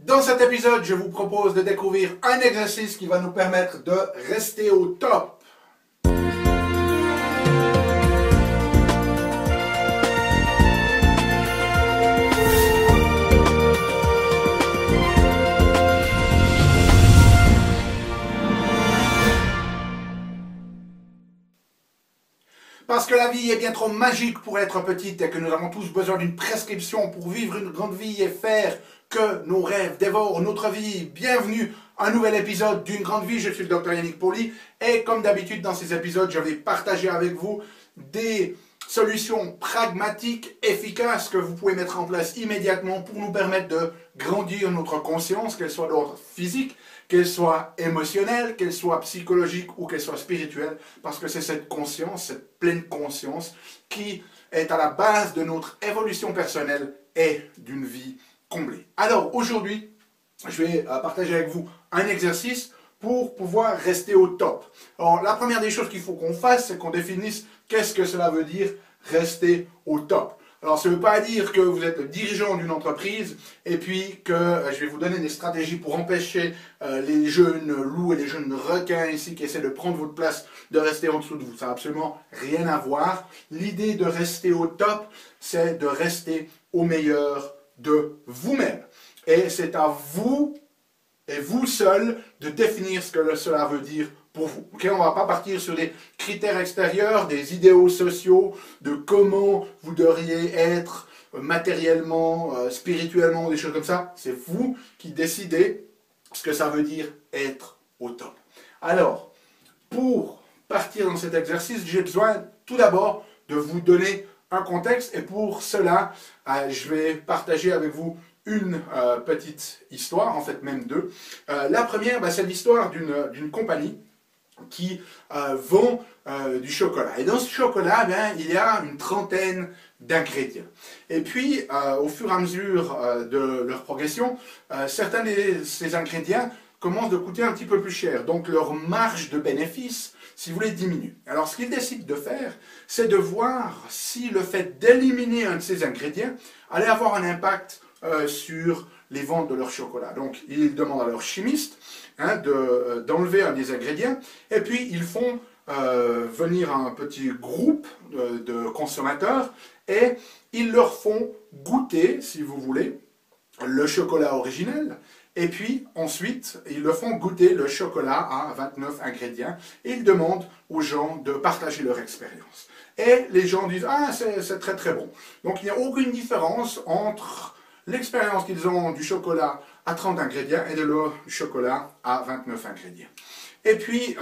Dans cet épisode, je vous propose de découvrir un exercice qui va nous permettre de rester au top. Parce que la vie est bien trop magique pour être petite et que nous avons tous besoin d'une prescription pour vivre une grande vie et faire que nos rêves dévorent notre vie. Bienvenue à un nouvel épisode d'une grande vie. Je suis le Dr Yannick Pauly et comme d'habitude dans ces épisodes, je vais partager avec vous des solutions pragmatiques, efficaces que vous pouvez mettre en place immédiatement pour nous permettre de grandir notre conscience, qu'elle soit d'ordre physique, qu'elle soit émotionnelle, qu'elle soit psychologique ou qu'elle soit spirituelle, parce que c'est cette conscience, cette pleine conscience qui est à la base de notre évolution personnelle et d'une vie comblée. Alors aujourd'hui, je vais partager avec vous un exercice pour pouvoir rester au top. Alors la première des choses qu'il faut qu'on fasse, c'est qu'on définisse qu'est-ce que cela veut dire rester au top. Alors, ça ne veut pas dire que vous êtes le dirigeant d'une entreprise et puis que je vais vous donner des stratégies pour empêcher les jeunes loups et les jeunes requins ici qui essaient de prendre votre place de rester en dessous de vous. Ça n'a absolument rien à voir. L'idée de rester au top, c'est de rester au meilleur de vous-même. Et c'est à vous et vous seul de définir ce que cela veut dire pour vous. Okay, on ne va pas partir sur des critères extérieurs, des idéaux sociaux, de comment vous devriez être matériellement, spirituellement, des choses comme ça. C'est vous qui décidez ce que ça veut dire être au top. Alors, pour partir dans cet exercice, j'ai besoin tout d'abord de vous donner un contexte et pour cela, je vais partager avec vous une petite histoire, en fait même deux. La première, c'est l'histoire d'une compagnie qui vend du chocolat. Et dans ce chocolat, il y a une trentaine d'ingrédients. Et puis, au fur et à mesure de leur progression, certains de ces ingrédients commencent de coûter un petit peu plus cher. Donc, leur marge de bénéfice, si vous voulez, diminue. Alors, ce qu'ils décident de faire, c'est de voir si le fait d'éliminer un de ces ingrédients allait avoir un impact sur les ventes de leur chocolat. Donc, ils demandent à leur chimiste d'enlever un des ingrédients, et puis ils font venir un petit groupe de consommateurs, et ils leur font goûter, si vous voulez, le chocolat originel, et puis ensuite, ils leur font goûter le chocolat à 29 ingrédients, et ils demandent aux gens de partager leur expérience. Et les gens disent « Ah, c'est très très bon ». Donc il n'y a aucune différence entre l'expérience qu'ils ont du chocolat à 30 ingrédients et de leur chocolat à 29 ingrédients. Et puis,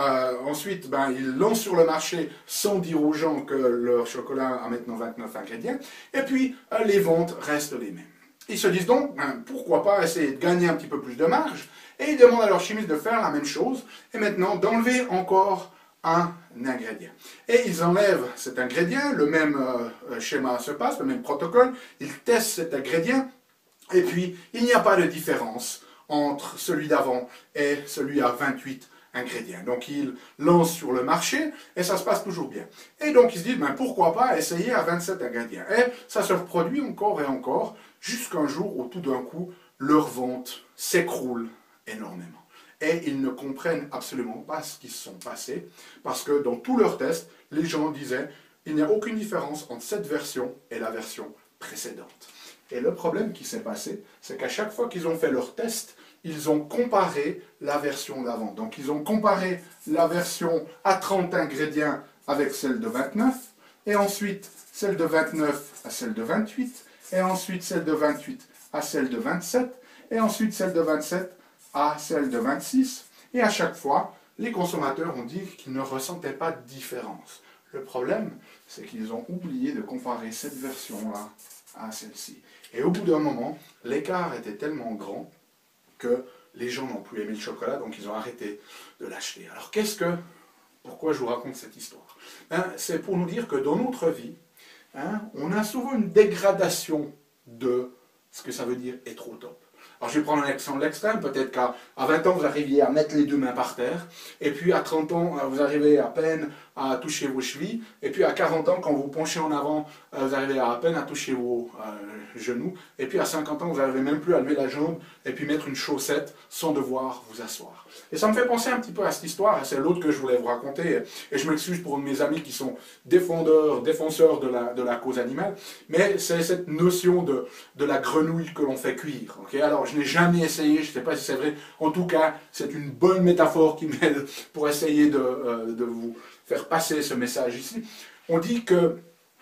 ensuite, ils lancent sur le marché sans dire aux gens que leur chocolat a maintenant 29 ingrédients. Et puis, les ventes restent les mêmes. Ils se disent donc, pourquoi pas essayer de gagner un petit peu plus de marge. Et ils demandent à leur chimiste de faire la même chose. Et maintenant, d'enlever encore un ingrédient. Et ils enlèvent cet ingrédient, le même schéma se passe, le même protocole. Ils testent cet ingrédient. Et puis, il n'y a pas de différence entre celui d'avant et celui à 28 ingrédients. Donc, ils lancent sur le marché et ça se passe toujours bien. Et donc, ils se disent, pourquoi pas essayer à 27 ingrédients. Et ça se reproduit encore et encore, jusqu'à un jour où tout d'un coup, leur vente s'écroule énormément. Et ils ne comprennent absolument pas ce qui se sont passés, parce que dans tous leurs tests, les gens disaient, il n'y a aucune différence entre cette version et la version précédente. Et le problème qui s'est passé, c'est qu'à chaque fois qu'ils ont fait leur test, ils ont comparé la version d'avant. Donc ils ont comparé la version à 30 ingrédients avec celle de 29, et ensuite celle de 29 à celle de 28, et ensuite celle de 28 à celle de 27, et ensuite celle de 27 à celle de 26. Et à chaque fois, les consommateurs ont dit qu'ils ne ressentaient pas de différence. Le problème, c'est qu'ils ont oublié de comparer cette version-là à celle-ci. Et au bout d'un moment, l'écart était tellement grand que les gens n'ont plus aimé le chocolat, donc ils ont arrêté de l'acheter. Alors pourquoi je vous raconte cette histoire? C'est pour nous dire que dans notre vie, on a souvent une dégradation de ce que ça veut dire être au top. Alors je vais prendre un exemple extrême, peut-être qu'à 20 ans vous arriviez à mettre les deux mains par terre, et puis à 30 ans vous arrivez à peine à toucher vos chevilles. Et puis à 40 ans, quand vous penchez en avant, vous arrivez à peine à toucher vos genoux. Et puis à 50 ans, vous n'arrivez même plus à lever la jambe et puis mettre une chaussette sans devoir vous asseoir. Et ça me fait penser un petit peu à cette histoire. C'est l'autre que je voulais vous raconter. Et je m'excuse pour mes amis qui sont défenseurs de la cause animale. Mais c'est cette notion de la grenouille que l'on fait cuire. Okay? Alors, je n'ai jamais essayé, je ne sais pas si c'est vrai. En tout cas, c'est une bonne métaphore qui m'aide pour essayer de vous faire passer ce message ici. On dit que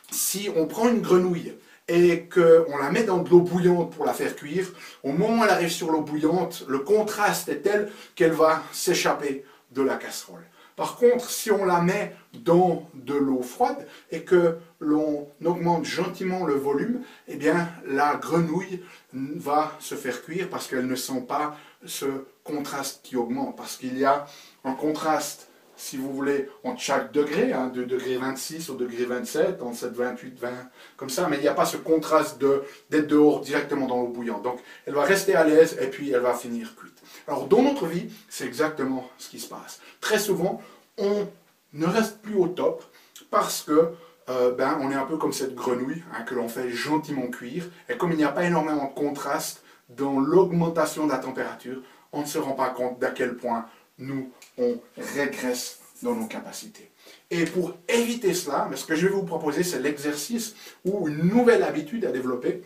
si on prend une grenouille et qu'on la met dans de l'eau bouillante pour la faire cuire, au moment où elle arrive sur l'eau bouillante, le contraste est tel qu'elle va s'échapper de la casserole. Par contre, si on la met dans de l'eau froide et que l'on augmente gentiment le volume, eh bien, la grenouille va se faire cuire parce qu'elle ne sent pas ce contraste qui augmente. Parce qu'il y a un contraste, si vous voulez, entre chaque degré, hein, de degré 26 au degré 27, en 7, 28, 20, comme ça, mais il n'y a pas ce contraste d'être dehors directement dans l'eau bouillante. Donc, elle va rester à l'aise et puis elle va finir cuite. Alors, dans notre vie, c'est exactement ce qui se passe. Très souvent, on ne reste plus au top parce que on est un peu comme cette grenouille hein, que l'on fait gentiment cuire. Et comme il n'y a pas énormément de contraste dans l'augmentation de la température, on ne se rend pas compte d'à quel point nous, on régresse dans nos capacités. Et pour éviter cela, ce que je vais vous proposer, c'est l'exercice ou une nouvelle habitude à développer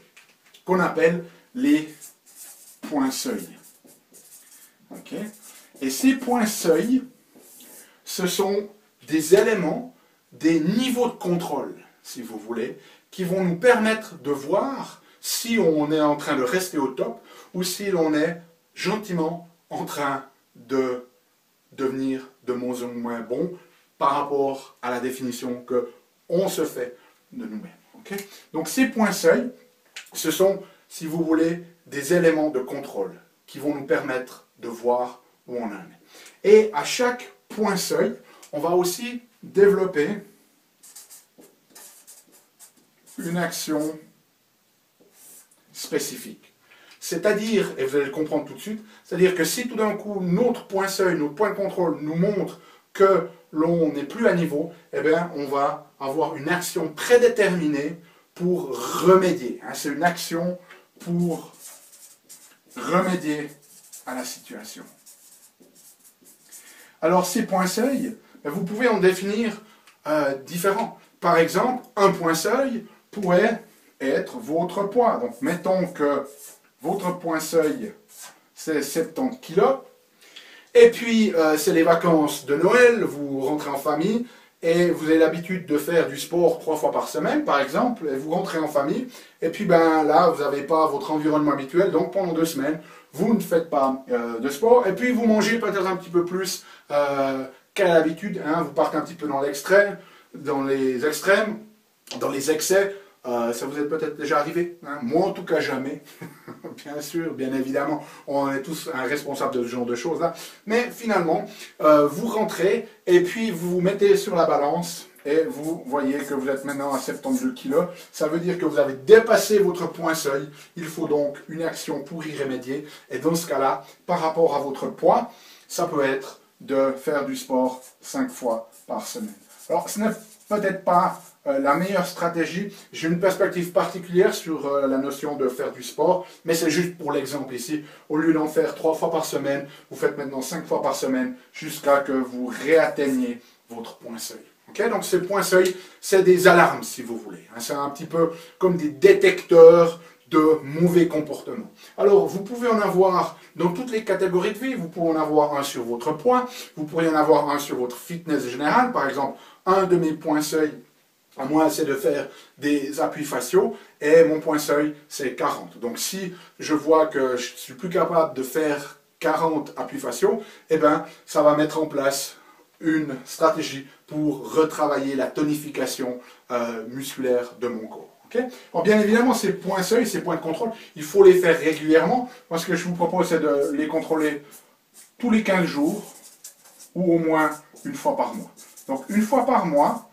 qu'on appelle les points seuil. Okay. Et ces points seuil, ce sont des éléments, des niveaux de contrôle, si vous voulez, qui vont nous permettre de voir si on est en train de rester au top ou si l'on est gentiment en train de devenir de moins en moins bon par rapport à la définition qu'on se fait de nous-mêmes. Okay? Donc ces points seuil, ce sont, si vous voulez, des éléments de contrôle qui vont nous permettre de voir où on en est. Et à chaque point seuil, on va aussi développer une action spécifique. C'est-à-dire, et vous allez le comprendre tout de suite, c'est-à-dire que si tout d'un coup notre point seuil, notre point de contrôle nous montre que l'on n'est plus à niveau, eh bien on va avoir une action prédéterminée pour remédier. C'est une action pour remédier à la situation. Alors ces points seuil, vous pouvez en définir différents. Par exemple, un point seuil pourrait être votre poids. Donc mettons que votre point seuil, c'est 70 kg. Et puis, c'est les vacances de Noël, vous rentrez en famille, et vous avez l'habitude de faire du sport 3 fois par semaine, par exemple, et vous rentrez en famille, et puis là, vous n'avez pas votre environnement habituel, donc pendant 2 semaines, vous ne faites pas de sport, et puis vous mangez peut-être un petit peu plus qu'à l'habitude, hein, vous partez un petit peu dans l'extrême, dans les extrêmes, dans les excès. Ça vous est peut-être déjà arrivé, hein? Moi en tout cas jamais, bien sûr, bien évidemment, on est tous responsables de ce genre de choses-là, mais finalement, vous rentrez et puis vous vous mettez sur la balance et vous voyez que vous êtes maintenant à 72 kg, ça veut dire que vous avez dépassé votre point seuil, il faut donc une action pour y remédier, et dans ce cas-là, par rapport à votre poids, ça peut être de faire du sport 5 fois par semaine. Alors ce n'est peut-être pas la meilleure stratégie. J'ai une perspective particulière sur la notion de faire du sport, mais c'est juste pour l'exemple ici. Au lieu d'en faire 3 fois par semaine, vous faites maintenant 5 fois par semaine jusqu'à que vous réatteigniez votre point seuil. Okay? Donc ces points seuil, c'est des alarmes si vous voulez. C'est un petit peu comme des détecteurs de mauvais comportements. Alors, vous pouvez en avoir dans toutes les catégories de vie. Vous pouvez en avoir un sur votre poids, vous pourriez en avoir un sur votre fitness général. Par exemple, un de mes points seuil, à moi, c'est de faire des appuis faciaux et mon point seuil, c'est 40. Donc, si je vois que je suis plus capable de faire 40 appuis faciaux, eh bien, ça va mettre en place une stratégie pour retravailler la tonification musculaire de mon corps. Okay? Alors, bien évidemment, ces points seuil, ces points de contrôle, il faut les faire régulièrement. Moi, ce que je vous propose, c'est de les contrôler tous les 15 jours ou au moins une fois par mois. Donc, une fois par mois,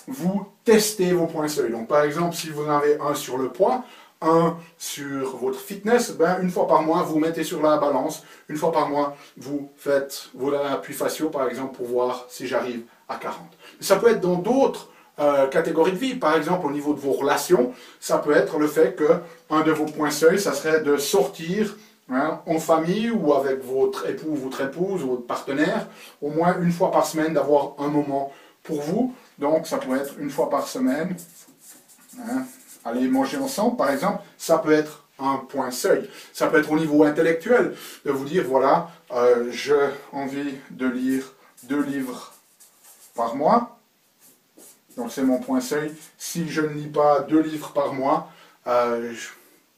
vous testez vos points seuil. Donc, par exemple, si vous en avez un sur le poids, un sur votre fitness, ben, une fois par mois, vous mettez sur la balance. Une fois par mois, vous faites vos appuis faciaux, par exemple, pour voir si j'arrive à 40. Ça peut être dans d'autres catégories de vie. Par exemple, au niveau de vos relations, ça peut être le fait que un de vos points seuil, ça serait de sortir en famille ou avec votre époux, votre épouse ou votre partenaire, au moins une fois par semaine, d'avoir un moment pour vous. Donc, ça peut être une fois par semaine. Aller manger ensemble, par exemple, ça peut être un point seuil. Ça peut être au niveau intellectuel, de vous dire, voilà, j'ai envie de lire 2 livres par mois. Donc c'est mon point seuil. Si je ne lis pas 2 livres par mois,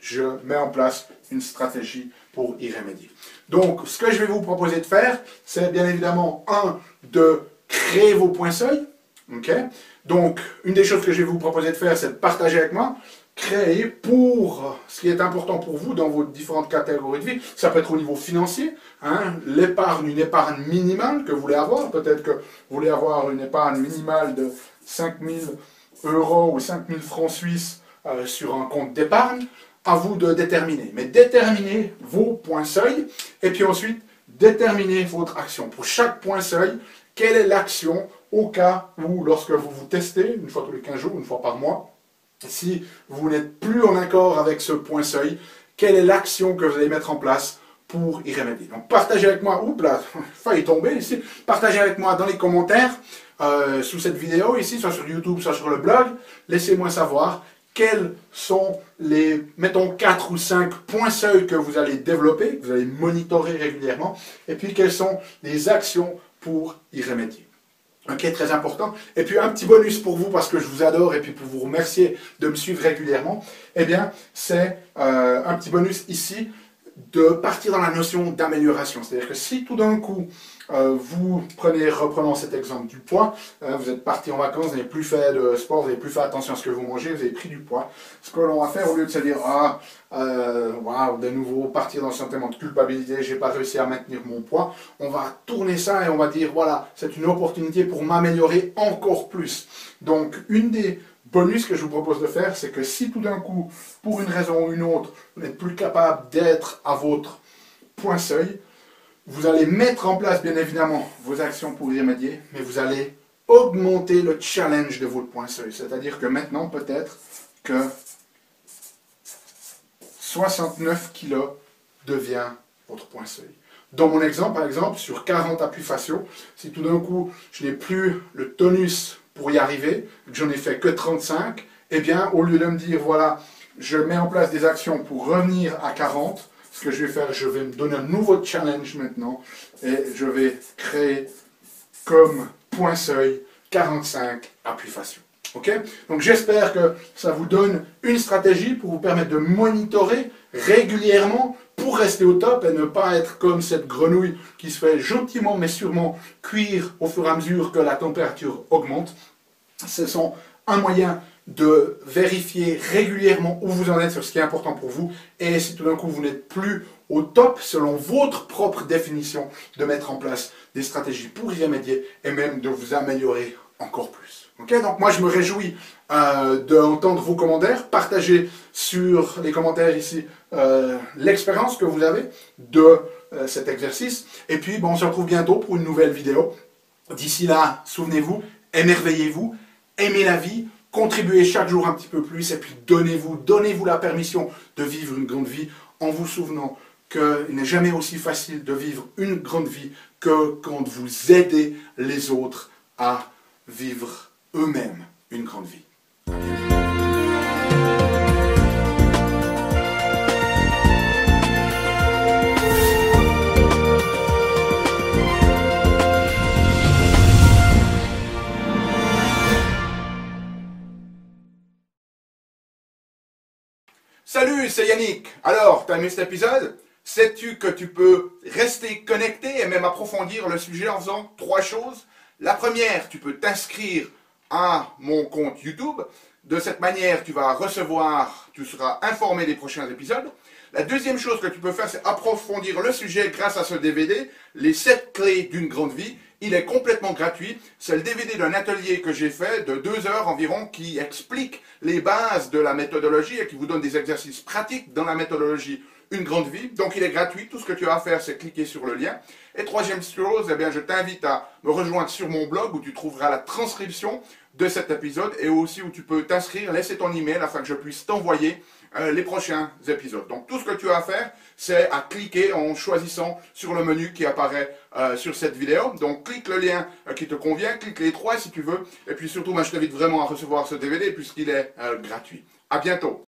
je mets en place une stratégie pour y remédier. Donc ce que je vais vous proposer de faire, c'est bien évidemment, de créer vos points seuil. Okay. Donc une des choses que je vais vous proposer de faire, c'est de partager avec moi. Créer pour ce qui est important pour vous dans vos différentes catégories de vie. Ça peut être au niveau financier, l'épargne, une épargne minimale que vous voulez avoir. Peut-être que vous voulez avoir une épargne minimale de 5 000 € ou 5 000 francs suisses sur un compte d'épargne. À vous de déterminer. Mais déterminez vos points seuil et puis ensuite déterminez votre action. Pour chaque point seuil, quelle est l'action au cas où, lorsque vous vous testez, une fois tous les 15 jours, une fois par mois, si vous n'êtes plus en accord avec ce point seuil, quelle est l'action que vous allez mettre en place pour y remédier. Donc partagez avec moi, oups là, failli tomber ici, partagez avec moi dans les commentaires sous cette vidéo ici, soit sur YouTube, soit sur le blog, laissez-moi savoir quels sont les, mettons, 4 ou 5 points seuil que vous allez développer, que vous allez monitorer régulièrement, et puis quelles sont les actions pour y remédier. Ok, très important. Et puis un petit bonus pour vous, parce que je vous adore, et puis pour vous remercier de me suivre régulièrement, eh bien, c'est un petit bonus ici, de partir dans la notion d'amélioration. C'est-à-dire que si tout d'un coup, reprenons cet exemple du poids, vous êtes parti en vacances, vous n'avez plus fait de sport, vous n'avez plus fait attention à ce que vous mangez, vous avez pris du poids. Ce que l'on va faire, au lieu de se dire, waouh, de nouveau partir dans le sentiment de culpabilité, j'ai pas réussi à maintenir mon poids, on va tourner ça et on va dire, voilà, c'est une opportunité pour m'améliorer encore plus. Donc, une des bonus que je vous propose de faire, c'est que si tout d'un coup, pour une raison ou une autre, vous n'êtes plus capable d'être à votre point seuil, vous allez mettre en place, bien évidemment, vos actions pour y remédier, mais vous allez augmenter le challenge de votre point seuil. C'est-à-dire que maintenant, peut-être que 69 kg devient votre point seuil. Dans mon exemple, par exemple, sur 40 appuis faciaux, si tout d'un coup, je n'ai plus le tonus pour y arriver, que j'en ai fait que 35, eh bien, au lieu de me dire, voilà, je mets en place des actions pour revenir à 40, ce que je vais faire, je vais me donner un nouveau challenge maintenant, et je vais créer comme point seuil 45 appuis faciaux. Ok? Donc j'espère que ça vous donne une stratégie pour vous permettre de monitorer régulièrement pour rester au top et ne pas être comme cette grenouille qui se fait gentiment mais sûrement cuire au fur et à mesure que la température augmente. Ce sont un moyen de vérifier régulièrement où vous en êtes sur ce qui est important pour vous et si tout d'un coup vous n'êtes plus au top selon votre propre définition, de mettre en place des stratégies pour y remédier et même de vous améliorer encore plus. Okay, donc moi je me réjouis d'entendre vos commentaires, partagez sur les commentaires ici l'expérience que vous avez de cet exercice et puis bon, on se retrouve bientôt pour une nouvelle vidéo. D'ici là, souvenez-vous, émerveillez-vous, aimez la vie, contribuez chaque jour un petit peu plus et puis donnez-vous la permission de vivre une grande vie en vous souvenant qu'il n'est jamais aussi facile de vivre une grande vie que quand vous aidez les autres à vivre eux-mêmes une grande vie. Salut, c'est Yannick. Alors, t'as aimé cet épisode? Sais-tu que tu peux rester connecté et même approfondir le sujet en faisant 3 choses? La première, tu peux t'inscrire à mon compte YouTube. De cette manière, tu seras informé des prochains épisodes. La deuxième chose que tu peux faire, c'est approfondir le sujet grâce à ce DVD, les 7 clés d'une grande vie. Il est complètement gratuit. C'est le DVD d'un atelier que j'ai fait de 2 heures environ qui explique les bases de la méthodologie et qui vous donne des exercices pratiques dans la méthodologie une grande vie. Donc il est gratuit, tout ce que tu as à faire c'est cliquer sur le lien. Et troisième chose, eh bien, je t'invite à me rejoindre sur mon blog où tu trouveras la transcription de cet épisode et aussi où tu peux t'inscrire, laisser ton email afin que je puisse t'envoyer les prochains épisodes. Donc tout ce que tu as à faire, c'est à cliquer en choisissant sur le menu qui apparaît sur cette vidéo. Donc clique le lien qui te convient, clique les trois si tu veux. Et puis surtout, moi, je t'invite vraiment à recevoir ce DVD puisqu'il est gratuit. À bientôt.